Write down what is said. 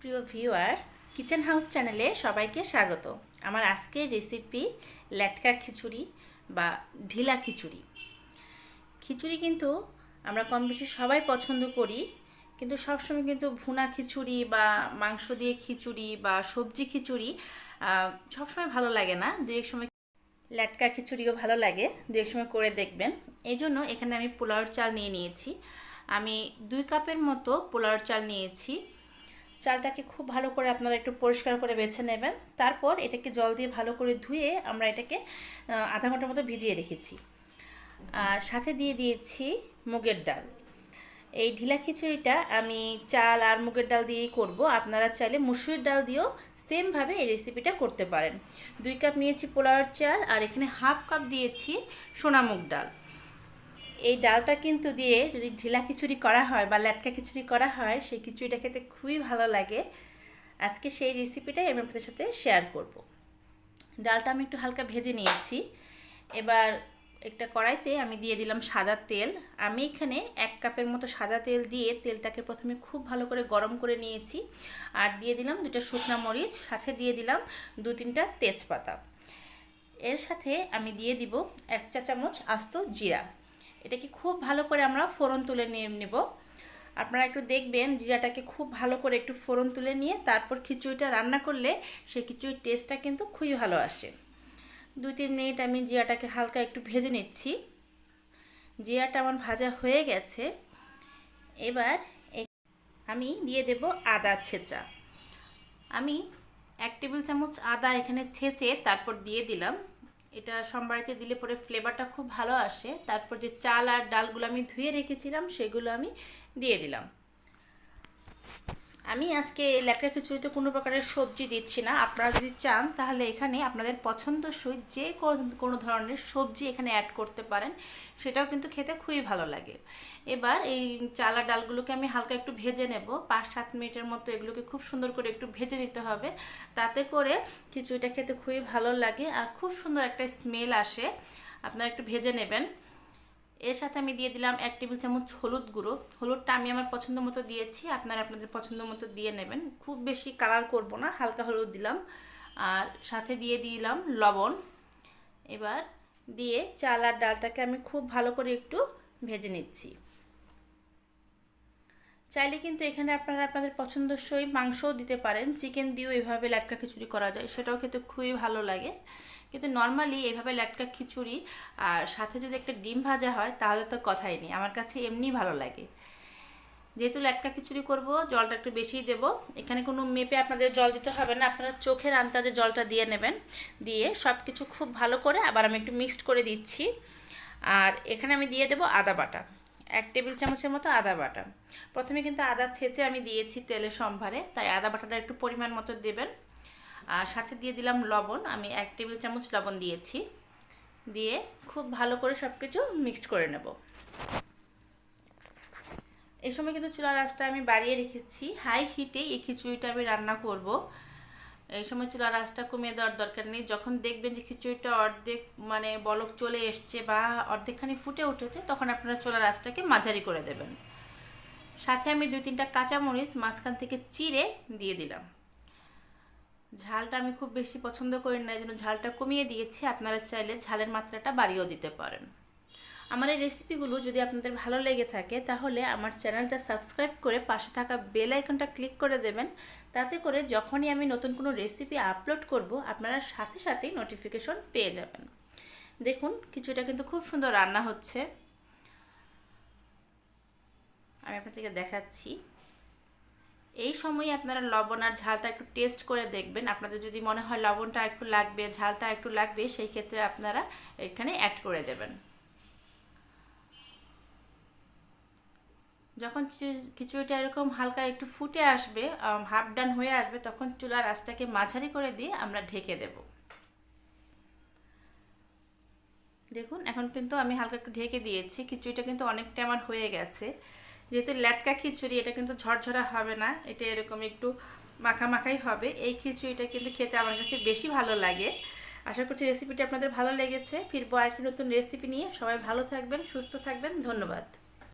প্রিয় viewers, kitchen house চ্যানেলে সবাইকে স্বাগত। আমার আজকের রেসিপি ল্যাটকা খিচুড়ি বা ঢিলা খিচুড়ি। খিচুড়ি কিন্তু আমরা কম বেশি সবাই পছন্দ করি, কিন্তু সবসময় কিন্তু ভুনা খিচুড়ি বা মাংস দিয়ে খিচুড়ি বা সবজি খিচুড়ি সবসময় ভালো লাগে না। দু এক সময় ল্যাটকা খিচুড়িও ভালো লাগে, দু এক সময় করে দেখবেন। এই জন্য এখানে আমি পোলাওর চাল নিয়ে নিয়েছি। আমি 2 কাপের মতো পোলাওর চাল নিয়েছি। চালটাকে খুব ভালো করে আপনারা একটু পরিষ্কার করে বেছে নেবেন। তারপর এটাকে জল দিয়ে ভালো করে ধুয়ে আমরা এটাকে আধা ঘন্টার মতো ভিজিয়ে রেখেছি। আর সাথে দিয়ে দিয়েছি মুগের ডাল। এই ঢিলা খিচুড়িটা আমি চাল আর মুগের ডাল দিয়েই করব। আপনারা চাইলে মুসুরির ডাল দিয়েও সেমভাবে এই রেসিপিটা করতে পারেন। 2 কাপ নিয়েছি পোলাওর চাল, আর এখানে হাফ কাপ দিয়েছি সোনামুগ ডাল। এই ডালটা কিন্তু দিয়ে যদি ঢিলা খিচুড়ি করা হয় বা ল্যাটকা খিচুড়ি করা হয়, সেই খিচুড়িটা খেতে খুবই ভালো লাগে। আজকে সেই রেসিপিটাই আমি আপনাদের সাথে শেয়ার করব। ডালটা আমি একটু হালকা ভেজে নিয়েছি। এবার একটা কড়াইতে আমি দিয়ে দিলাম সাদা তেল। আমি এখানে 1 কাপের মতো সাদা তেল দিয়ে তেলটাকে প্রথমে খুব ভালো করে গরম করে নিয়েছি। আর দিয়ে দিলাম 2টা শুকনা মরিচ, সাথে দিয়ে দিলাম 2-3টা তেজপাতা। এর সাথে আমি দিয়ে দিব 1 চা চামচ আস্ত জিরা। এটাকে খুব ভালো করে আমরা ফোড়ন তুলে নিয়ে নেব। আপনারা একটু দেখবেন জিরাটাকে খুব ভালো করে একটু ফোড়ন তুলে নিয়ে তারপর খিচুড়িটা রান্না করলে সেই খিচুড়ির টেস্টটা কিন্তু খুবই ভালো আসে। 2-3 মিনিট আমি জিরাটাকে হালকা একটু ভেজে নিচ্ছি। জিরাটা আমার ভাজা হয়ে গেছে। এবার আমি দিয়ে দেব আদা ছেঁচা। আমি 1 টেবিল চামচ আদা এখানে ছেঁচে তারপর দিয়ে দিলাম। এটা সম্বারিতে দিলে পরে ফ্লেভারটা খুব ভালো আসে। তারপর যে চাল আর ডালগুলো আমি ধুয়ে রেখেছিলাম সেগুলো আমি দিয়ে দিলাম। আমি আজকে ল্যাটকা খিচুড়িতে কোনো প্রকারের সবজি দিচ্ছি না। আপনারা যদি চান তাহলে এখানে আপনাদের পছন্দসই যে কোনো ধরনের সবজি এখানে অ্যাড করতে পারেন, সেটাও কিন্তু খেতে খুবই ভালো লাগে। এবার এই চাল আর ডালগুলোকে আমি হালকা একটু ভেজে নেব। 5-7 মিনিটের মতো এগুলোকে খুব সুন্দর করে একটু ভেজে নিতে হবে। তাতে করে খিচুড়িটা খেতে খুবই ভালো লাগে আর খুব সুন্দর একটা স্মেল আসে। আপনারা একটু ভেজে নেবেন। এর সাথে আমি দিয়ে দিলাম 1 টেবিল চামচ হলুদ গুঁড়ো। হলুদটা আমি আমার পছন্দ মতো দিয়েছি, আপনারা আপনাদের পছন্দ মতো দিয়ে নেবেন। খুব বেশি কালার করব না, হালকা হলুদ দিলাম। আর সাথে দিয়ে দিলাম লবণ। এবার দিয়ে চাল আর ডালটাকে আমি খুব ভালো করে একটু ভেজে নিচ্ছি। চাইলে কিন্তু এখানে আপনারা আপনাদের পছন্দসই মাংসও দিতে পারেন। চিকেন দিয়েও এভাবে ল্যাটকা খিচুড়ি করা যায়, সেটাও খেতে খুবই ভালো লাগে। কিন্তু নর্মালি এইভাবে ল্যাটকা খিচুড়ি আর সাথে যদি একটা ডিম ভাজা হয় তাহলে তো কথাই নেই, আমার কাছে এমনি ভালো লাগে। যেহেতু ল্যাটকা খিচুড়ি করব, জলটা একটু বেশিই দেব। এখানে কোনো মেপে আপনাদের জল দিতে হবে না, আপনারা চোখের আন্দাজে জলটা দিয়ে নেবেন। দিয়ে সব কিছু খুব ভালো করে আবার আমি একটু মিক্সড করে দিচ্ছি। আর এখানে আমি দিয়ে দেব আদা বাটা, 1 টেবিল চামচের মতো আদা বাটা। প্রথমে কিন্তু আদা ছেঁচে আমি দিয়েছি তেলের সম্ভারে, তাই আদা বাটাটা একটু পরিমাণ মতো দেবেন। আর সাথে দিয়ে দিলাম লবণ, আমি 1 টেবিল চামচ লবণ দিয়েছি। দিয়ে খুব ভালো করে সব কিছু মিক্সড করে নেব। এই সময় কিন্তু চুলার আঁচটা আমি বাড়িয়ে রেখেছি। হাই হিটে এই খিচুড়িটা আমি রান্না করব। এই সময় চুলার আঁচটা কমিয়ে দেওয়ার দরকার নেই। যখন দেখবেন যে খিচুড়িটা অর্ধেক মানে বলক চলে এসছে বা অর্ধেকখানি ফুটে উঠেছে, তখন আপনারা চুলার আঁচটাকে মাঝারি করে দেবেন। সাথে আমি 2-3টা কাঁচামরিচ মাঝখান থেকে চিড়ে দিয়ে দিলাম। ঝালটা আমি খুব বেশি পছন্দ করি না, এই জন্য ঝালটা কমিয়ে দিয়েছি। আপনারা চাইলে ঝালের মাত্রাটা বাড়িয়েও দিতে পারেন। আমার এই রেসিপিগুলো যদি আপনাদের ভালো লেগে থাকে তাহলে আমার চ্যানেলটা সাবস্ক্রাইব করে পাশে থাকা বেল আইকনটা ক্লিক করে দেবেন। তাতে করে যখনই আমি নতুন কোনো রেসিপি আপলোড করব, আপনারা সাথে সাথেই নোটিফিকেশন পেয়ে যাবেন। দেখুন খিচুড়িটা কিন্তু খুব সুন্দর রান্না হচ্ছে। আমি আপনাদেরকে দেখাচ্ছি। এই সময় আপনারা লবণ আর ঝালটা একটু টেস্ট করে দেখবেন। আপনাদের যদি মনে হয় লবণটা একটু লাগবে, ঝালটা একটু লাগবে, সেই ক্ষেত্রে আপনারা এখানে অ্যাড করে দেবেন। যখন খিচুড়িটা এরকম হালকা একটু ফুটে আসবে, হাফ ডান হয়ে আসবে, তখন চুলার আঁচটাকে মাঝারি করে দিয়ে আমরা ঢেকে দেব। দেখুন এখন কিন্তু আমি হালকা একটু ঢেকে দিয়েছি। খিচুড়িটা কিন্তু অনেকটা আমার হয়ে গেছে। যেহেতু ল্যাটকা খিচুড়ি, এটা কিন্তু ঝরঝরা হবে না, এটা এরকম একটু মাখা মাখাই হবে। এই খিচুড়িটা কিন্তু খেতে আমার কাছে বেশি ভালো লাগে। আশা করছি রেসিপিটা আপনাদের ভালো লেগেছে। ফিরবো আরেকটি নতুন রেসিপি নিয়ে। সবাই ভালো থাকবেন, সুস্থ থাকবেন। ধন্যবাদ।